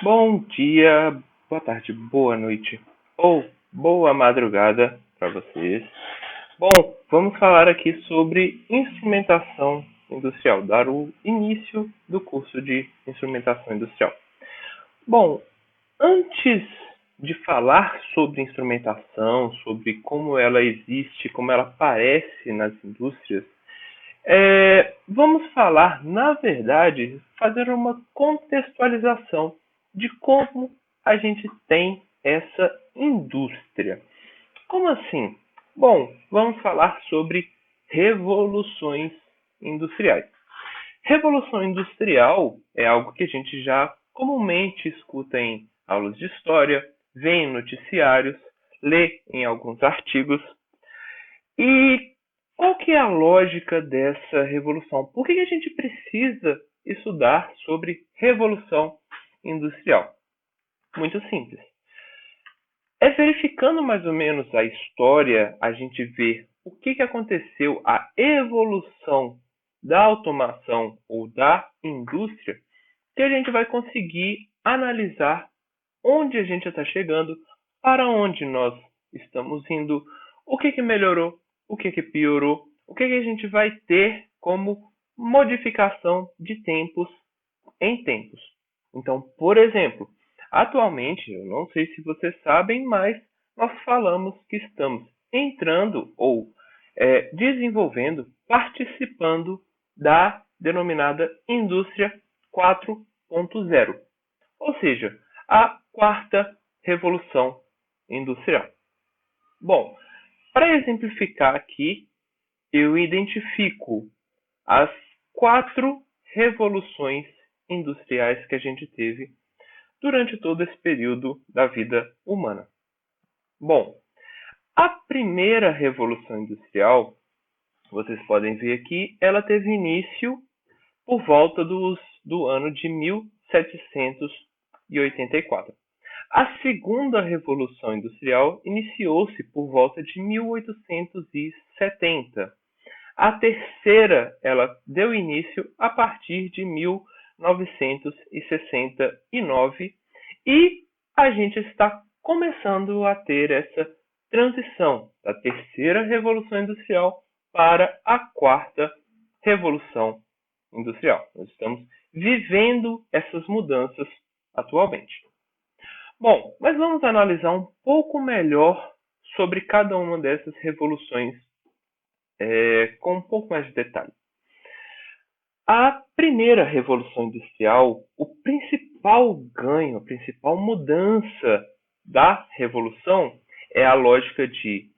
Bom dia, boa tarde, boa noite ou boa madrugada para vocês. Bom, vamos falar aqui sobre instrumentação industrial, dar o início do curso de instrumentação industrial. Bom, antes de falar sobre instrumentação, sobre como ela existe, como ela aparece nas indústrias, vamos falar, na verdade, fazer uma contextualização de como a gente tem essa indústria. Como assim? Bom, vamos falar sobre revoluções industriais. Revolução industrial é algo que a gente já comumente escuta em aulas de história, vê em noticiários, lê em alguns artigos. E qual que é a lógica dessa revolução? Por que a gente precisa estudar sobre revolução industrial? Muito simples. É verificando mais ou menos a história, a gente vê o que aconteceu, a evolução da automação ou da indústria, que a gente vai conseguir analisar onde a gente está chegando, para onde nós estamos indo, o que melhorou, o que piorou, o que a gente vai ter como modificação de tempos em tempos. Então, por exemplo, atualmente, eu não sei se vocês sabem, mas nós falamos que estamos entrando ou desenvolvendo, participando da denominada indústria 4.0, ou seja, a quarta revolução industrial. Bom, para exemplificar aqui, eu identifico as quatro revoluções industriais que a gente teve durante todo esse período da vida humana. Bom, a primeira revolução industrial, vocês podem ver aqui, ela teve início por volta do ano de 1784. A segunda revolução industrial iniciou-se por volta de 1870. A terceira, ela deu início a partir de 1969 e a gente está começando a ter essa transição da terceira revolução industrial para a quarta revolução industrial. Nós estamos vivendo essas mudanças atualmente. Bom, mas vamos analisar um pouco melhor sobre cada uma dessas revoluções com um pouco mais de detalhe. A primeira revolução industrial, o principal ganho, a principal mudança da revolução é a lógica de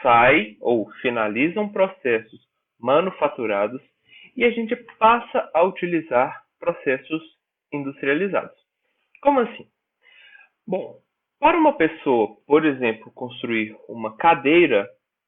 sai ou finalizam processos manufaturados e a gente passa a utilizar processos industrializados. Como assim? Bom, para uma pessoa, por exemplo, construir uma cadeira,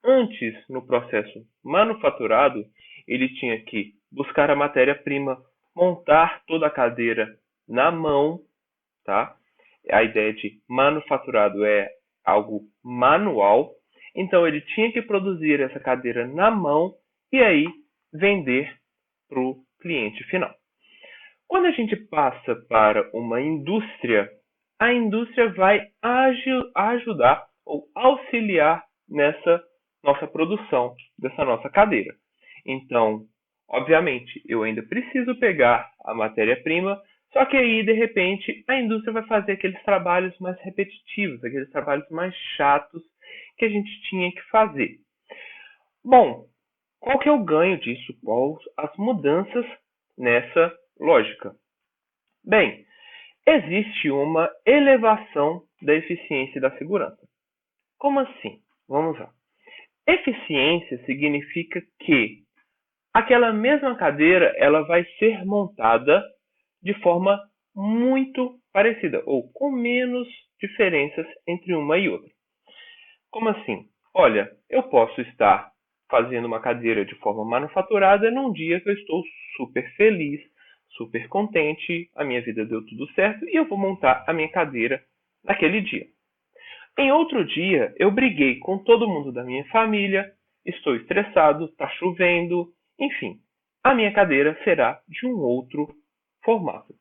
antes, no processo manufaturado, ele tinha que buscar a matéria-prima, montar toda a cadeira na mão, tá? A ideia de manufaturado é algo manual, então ele tinha que produzir essa cadeira na mão e aí vender para o cliente final. Quando a gente passa para uma indústria, a indústria vai ajudar ou auxiliar nessa nossa produção, dessa nossa cadeira. Então, obviamente, eu ainda preciso pegar a matéria-prima, só que aí, de repente, a indústria vai fazer aqueles trabalhos mais repetitivos, aqueles trabalhos mais chatos que a gente tinha que fazer. Bom, qual que é o ganho disso? Quais as mudanças nessa lógica? Bem, existe uma elevação da eficiência e da segurança. Como assim? Vamos lá. Eficiência significa que aquela mesma cadeira ela vai ser montada de forma muito parecida ou com menos diferenças entre uma e outra. Como assim? Olha, eu posso estar fazendo uma cadeira de forma manufaturada num dia que eu estou super feliz, super contente, a minha vida deu tudo certo e eu vou montar a minha cadeira naquele dia. Em outro dia, eu briguei com todo mundo da minha família, estou estressado, está chovendo, enfim, a minha cadeira será de um outro formato.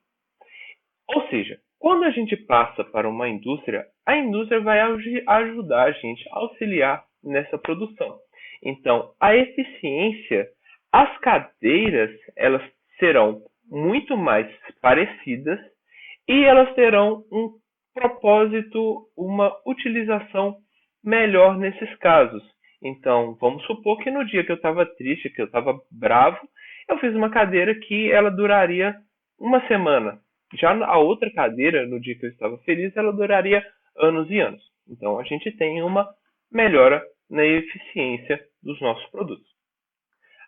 Ou seja, Quando a gente passa para uma indústria, a indústria vai ajudar a gente, auxiliar nessa produção. Então, a eficiência, as cadeiras, elas serão muito mais parecidas e elas terão um propósito, uma utilização melhor nesses casos. Então, vamos supor que no dia que eu estava triste, que eu estava bravo, eu fiz uma cadeira que ela duraria uma semana. Já a outra cadeira, no dia que eu estava feliz, ela duraria anos e anos. Então, a gente tem uma melhora na eficiência dos nossos produtos.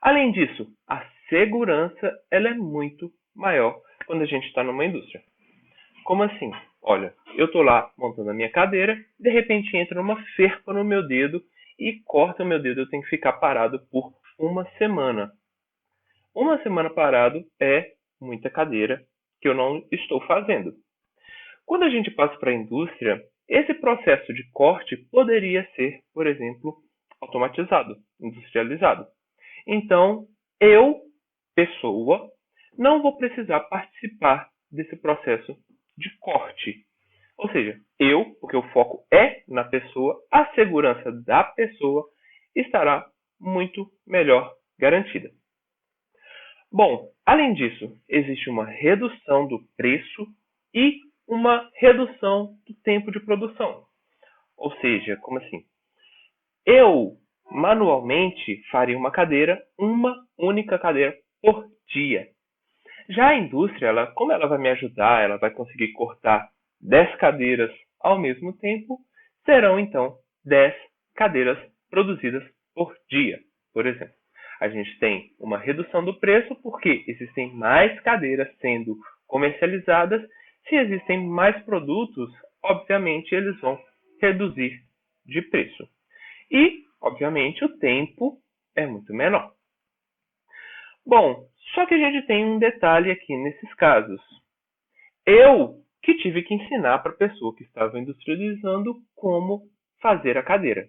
Além disso, a segurança ela é muito maior quando a gente está numa indústria. Como assim? Olha, eu estou lá montando a minha cadeira, de repente entra uma ferpa no meu dedo e corta o meu dedo. Eu tenho que ficar parado por uma semana. Uma semana parado é muita cadeira que eu não estou fazendo. Quando a gente passa para a indústria, esse processo de corte poderia ser, por exemplo, automatizado, industrializado. Então, eu, pessoa, não vou precisar participar desse processo de corte. Ou seja, eu, porque o foco é na pessoa, a segurança da pessoa estará muito melhor garantida. Bom, além disso, existe uma redução do preço e uma redução do tempo de produção. Ou seja, como assim? Eu, manualmente, faria uma única cadeira por dia. Já a indústria, como ela vai me ajudar, ela vai conseguir cortar 10 cadeiras ao mesmo tempo, serão então 10 cadeiras produzidas por dia, por exemplo. A gente tem uma redução do preço porque existem mais cadeiras sendo comercializadas. Se existem mais produtos, obviamente eles vão reduzir de preço. E, obviamente, o tempo é muito menor. Bom, só que a gente tem um detalhe aqui nesses casos. Eu que tive que ensinar para a pessoa que estava industrializando como fazer a cadeira.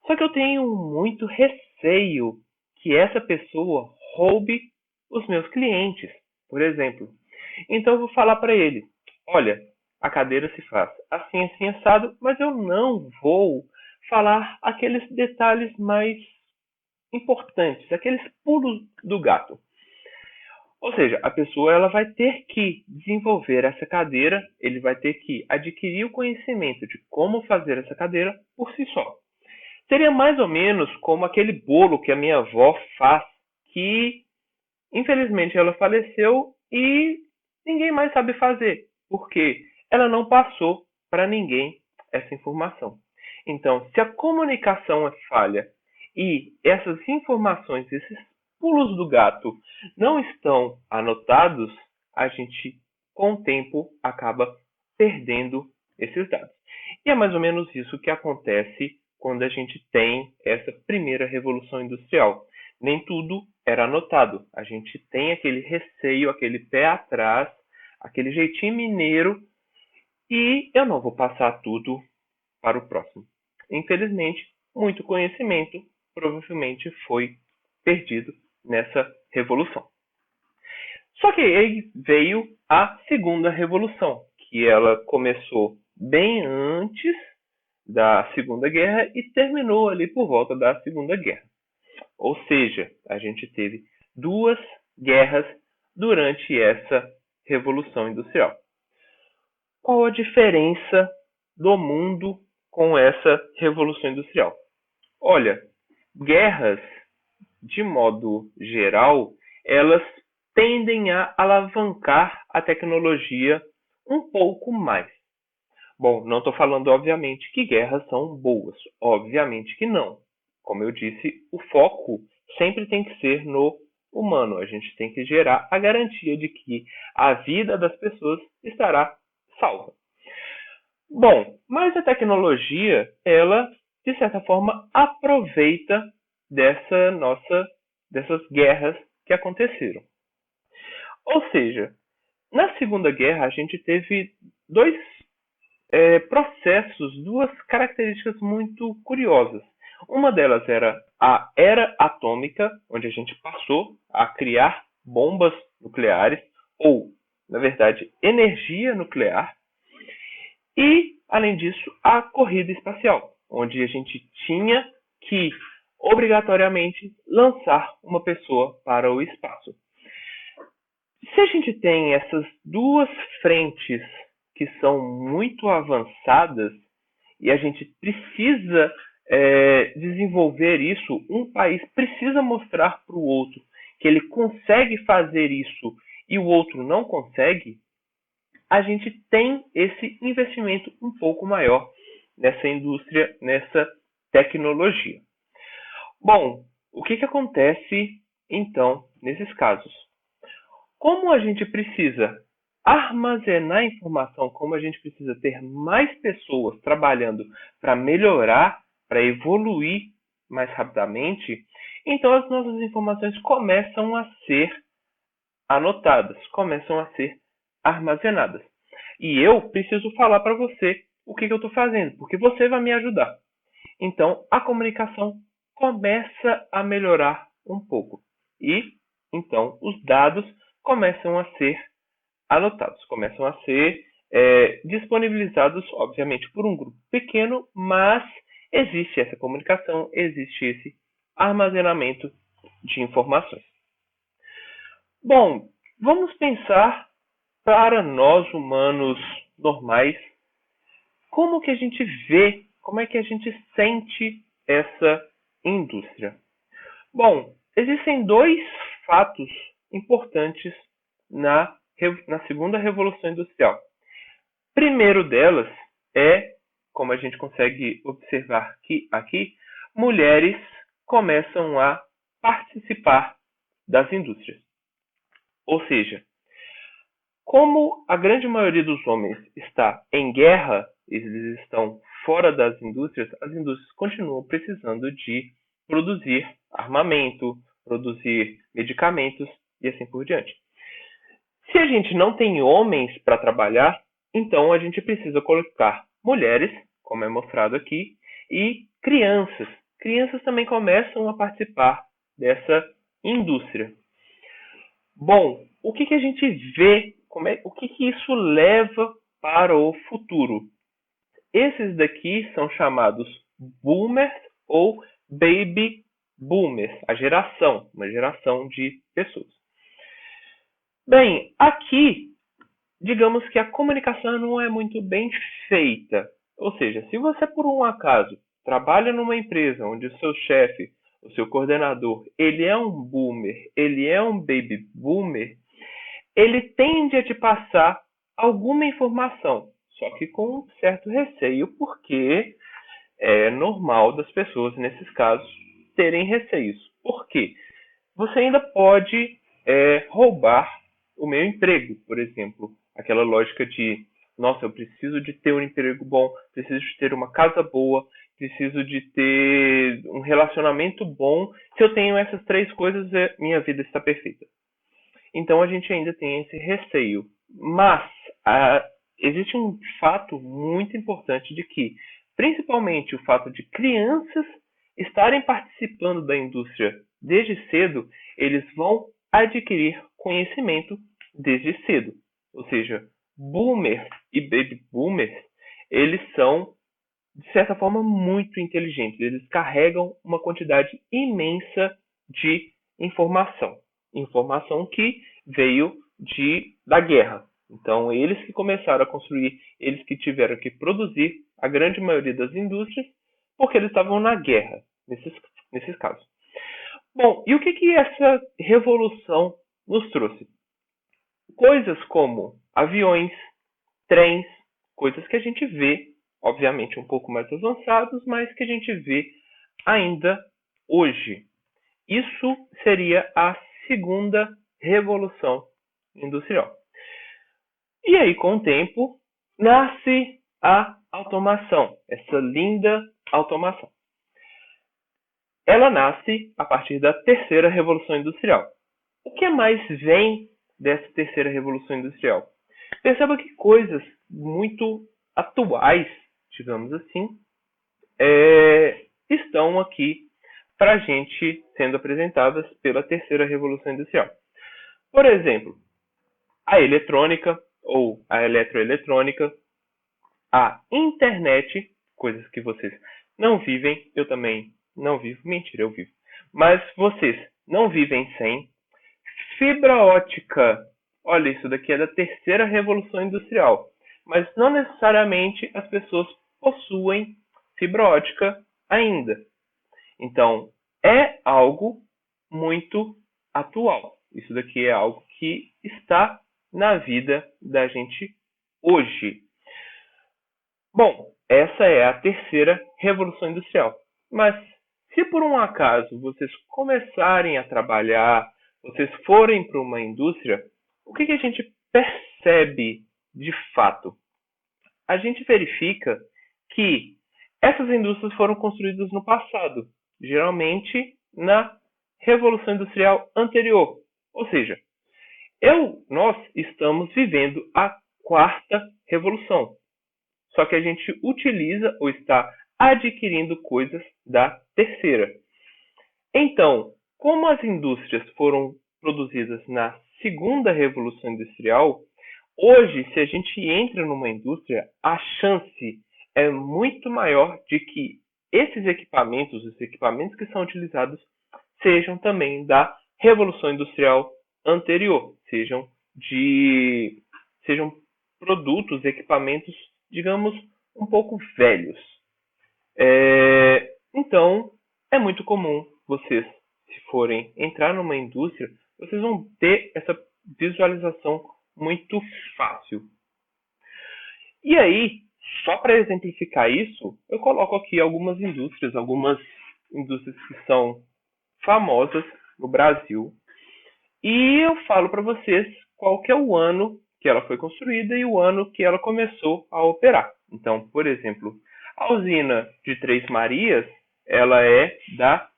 Só que eu tenho muito receio que essa pessoa roube os meus clientes, por exemplo. Então eu vou falar para ele: olha, a cadeira se faz assim, assim, assado, mas eu não vou falar aqueles detalhes mais importantes, aqueles pulos do gato. Ou seja, a pessoa ela vai ter que desenvolver essa cadeira, ele vai ter que adquirir o conhecimento de como fazer essa cadeira por si só. Seria mais ou menos como aquele bolo que a minha avó faz, que infelizmente ela faleceu e ninguém mais sabe fazer, porque ela não passou para ninguém essa informação. Então, se a comunicação é falha e essas informações, esses pulos do gato não estão anotados, a gente, com o tempo, acaba perdendo esses dados. E é mais ou menos isso que acontece quando a gente tem essa primeira revolução industrial. Nem tudo era anotado. A gente tem aquele receio, aquele pé atrás, aquele jeitinho mineiro, e eu não vou passar tudo para o próximo. Infelizmente, muito conhecimento provavelmente foi perdido nessa revolução. Só que aí veio a segunda revolução, que ela começou bem antes da Segunda Guerra e terminou ali por volta da Segunda Guerra. Ou seja, a gente teve duas guerras durante essa revolução industrial. Qual a diferença do mundo com essa revolução industrial? Olha, guerras, de modo geral, elas tendem a alavancar a tecnologia um pouco mais. Bom, não estou falando, obviamente, que guerras são boas. Obviamente que não. Como eu disse, o foco sempre tem que ser no humano. A gente tem que gerar a garantia de que a vida das pessoas estará salva. Bom, mas a tecnologia, ela, de certa forma, aproveita dessas guerras que aconteceram. Ou seja, na Segunda Guerra a gente teve dois processos, duas características muito curiosas. Uma delas era a era atômica, onde a gente passou a criar bombas nucleares, ou, na verdade, energia nuclear. E, além disso, a corrida espacial, onde a gente tinha que, obrigatoriamente, lançar uma pessoa para o espaço. Se a gente tem essas duas frentes que são muito avançadas e a gente precisa desenvolver isso, um país precisa mostrar para o outro que ele consegue fazer isso e o outro não consegue, a gente tem esse investimento um pouco maior nessa indústria, nessa tecnologia. Bom, o que acontece então nesses casos? Como a gente precisa armazenar informação, como a gente precisa ter mais pessoas trabalhando para melhorar, para evoluir mais rapidamente, então as nossas informações começam a ser anotadas, começam a ser armazenadas. E eu preciso falar para você o que eu estou fazendo, porque você vai me ajudar. Então, a comunicação começa a melhorar um pouco. E, então, os dados começam a ser anotados, começam a ser disponibilizados, obviamente, por um grupo pequeno, mas existe essa comunicação, existe esse armazenamento de informações. Bom, vamos pensar para nós humanos normais, como que a gente vê, como é que a gente sente essa indústria? Bom, existem dois fatos importantes na segunda revolução industrial. Primeiro delas é, como a gente consegue observar aqui, mulheres começam a participar das indústrias. Ou seja, como a grande maioria dos homens está em guerra, eles estão fora das indústrias, as indústrias continuam precisando de produzir armamento, produzir medicamentos e assim por diante. Se a gente não tem homens para trabalhar, então a gente precisa colocar mulheres, como é mostrado aqui, e crianças. Crianças também começam a participar dessa indústria. Bom, o que a gente vê, o que isso leva para o futuro? Esses daqui são chamados boomers ou baby boomers, uma geração de pessoas. Bem, aqui, digamos que a comunicação não é muito bem feita. Ou seja, se você por um acaso trabalha numa empresa onde o seu chefe, o seu coordenador, ele é um boomer, ele é um baby boomer, ele tende a te passar alguma informação, só que com um certo receio, porque é normal das pessoas, nesses casos, terem receios. Por quê? Você ainda pode roubar o meu emprego, por exemplo. Aquela lógica de, nossa, eu preciso de ter um emprego bom, preciso de ter uma casa boa, preciso de ter um relacionamento bom. Se eu tenho essas três coisas, minha vida está perfeita. Então a gente ainda tem esse receio. Mas existe um fato muito importante de que, principalmente o fato de crianças estarem participando da indústria desde cedo, eles vão adquirir conhecimento desde cedo. Ou seja, boomers e baby boomers, eles são, de certa forma, muito inteligentes. Eles carregam uma quantidade imensa de informação. Informação que veio da guerra. Então, eles que começaram a construir, eles que tiveram que produzir a grande maioria das indústrias, porque eles estavam na guerra, nesses casos. Bom, e o que essa revolução nos trouxe? Coisas como aviões, trens, coisas que a gente vê, obviamente um pouco mais avançados, mas que a gente vê ainda hoje. Isso seria a segunda revolução industrial. E aí, com o tempo, nasce a automação, essa linda automação. Ela nasce a partir da terceira revolução industrial. O que mais vem dessa terceira revolução industrial? Perceba que coisas muito atuais, digamos assim, estão aqui para a gente sendo apresentadas pela terceira revolução industrial. Por exemplo, a eletrônica ou a eletroeletrônica, a internet, coisas que vocês não vivem, eu também não vivo, mentira, eu vivo, mas vocês não vivem sem. Fibra ótica, olha, isso daqui é da terceira revolução industrial, mas não necessariamente as pessoas possuem fibra ótica ainda. Então, é algo muito atual. Isso daqui é algo que está na vida da gente hoje. Bom, essa é a terceira revolução industrial. Mas se por um acaso vocês começarem a trabalhar, vocês forem para uma indústria, o que a gente percebe de fato? A gente verifica que essas indústrias foram construídas no passado, geralmente na Revolução Industrial anterior. Ou seja, nós estamos vivendo a quarta revolução. Só que a gente utiliza ou está adquirindo coisas da terceira. Então, como as indústrias foram produzidas na segunda revolução industrial, hoje, se a gente entra numa indústria, a chance é muito maior de que esses equipamentos, os equipamentos que são utilizados, sejam também da revolução industrial anterior, sejam produtos, equipamentos, digamos, um pouco velhos. Então, é muito comum vocês, se forem entrar numa indústria, vocês vão ter essa visualização muito fácil. E aí, só para exemplificar isso, eu coloco aqui algumas indústrias que são famosas no Brasil, e eu falo para vocês qual que é o ano que ela foi construída e o ano que ela começou a operar. Então, por exemplo, a usina de Três Marias, ela é da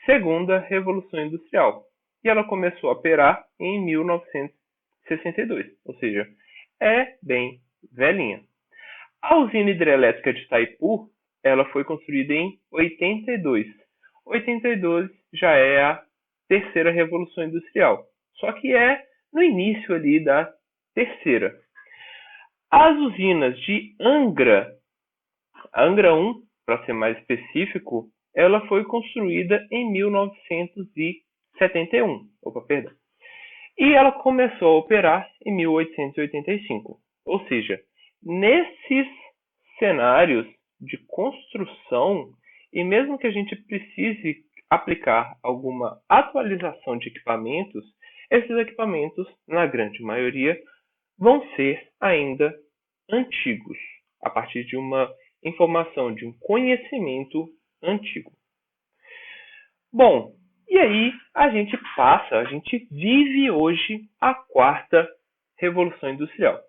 segunda Revolução Industrial e ela começou a operar em 1962, ou seja, é bem velhinha. A usina hidrelétrica de Itaipu, ela foi construída em 82. 82 já é a terceira Revolução Industrial, só que é no início ali da terceira. As usinas de Angra, a Angra 1, para ser mais específico, ela foi construída em 1971. E ela começou a operar em 1885. Ou seja, nesses cenários de construção, e mesmo que a gente precise aplicar alguma atualização de equipamentos, esses equipamentos, na grande maioria, vão ser ainda antigos, a partir de uma informação, de um conhecimento antigo. Bom, e aí a gente vive hoje a quarta revolução industrial.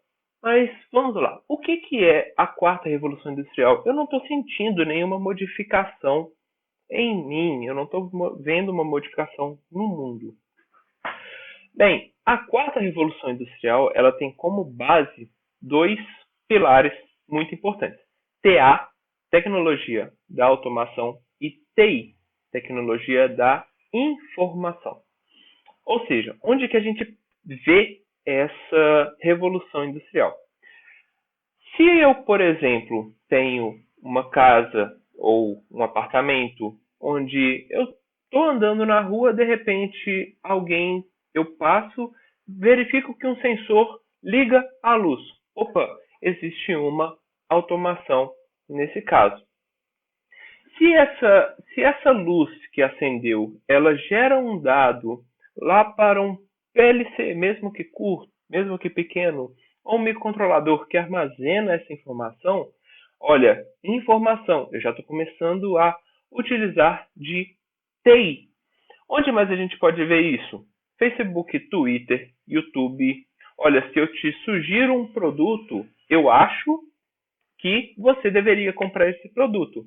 Mas vamos lá, o que é a quarta revolução industrial? Eu não estou sentindo nenhuma modificação em mim, eu não estou vendo uma modificação no mundo. Bem, a quarta revolução industrial, ela tem como base dois pilares muito importantes. TA, tecnologia da automação, e TI, tecnologia da informação. Ou seja, onde que a gente vê essa revolução industrial? Se eu, por exemplo, tenho uma casa ou um apartamento onde eu estou andando na rua, de repente eu passo, verifico que um sensor liga a luz. Opa, existe uma automação nesse caso. Se essa luz que acendeu, ela gera um dado lá para um PLC, mesmo que curto, mesmo que pequeno, ou um microcontrolador que armazena essa informação, olha, informação, eu já estou começando a utilizar de TI. Onde mais a gente pode ver isso? Facebook, Twitter, YouTube. Olha, se eu te sugiro um produto, eu acho que você deveria comprar esse produto.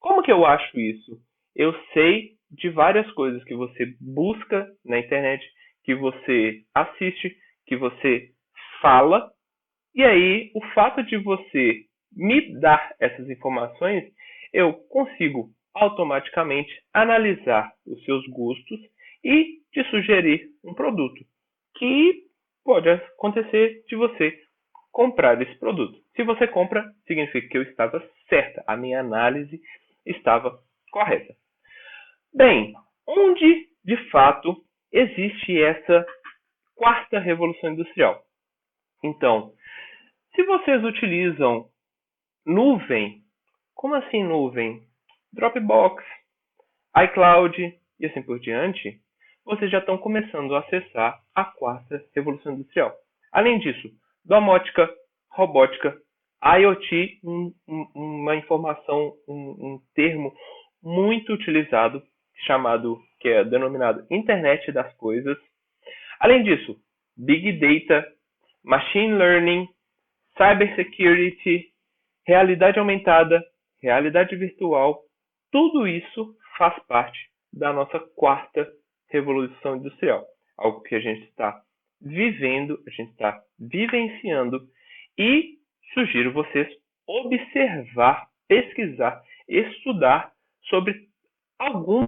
Como que eu acho isso? Eu sei de várias coisas que você busca na internet, que você assiste, que você fala, e aí o fato de você me dar essas informações, eu consigo automaticamente analisar os seus gostos e te sugerir um produto que pode acontecer de você comprar esse produto. Se você compra, significa que eu estava certa, a minha análise estava correta. Bem, onde de fato existe essa quarta revolução industrial? Então, se vocês utilizam nuvem, como assim nuvem? Dropbox, iCloud e assim por diante, vocês já estão começando a acessar a quarta revolução industrial. Além disso, domótica, robótica, IoT, uma informação, um termo muito utilizado, que é denominado Internet das Coisas. Além disso, Big Data, Machine Learning, Cybersecurity, realidade aumentada, realidade virtual, tudo isso faz parte da nossa quarta revolução industrial. Algo que a gente está vivendo, a gente está vivenciando e sugiro vocês observar, pesquisar, estudar sobre alguns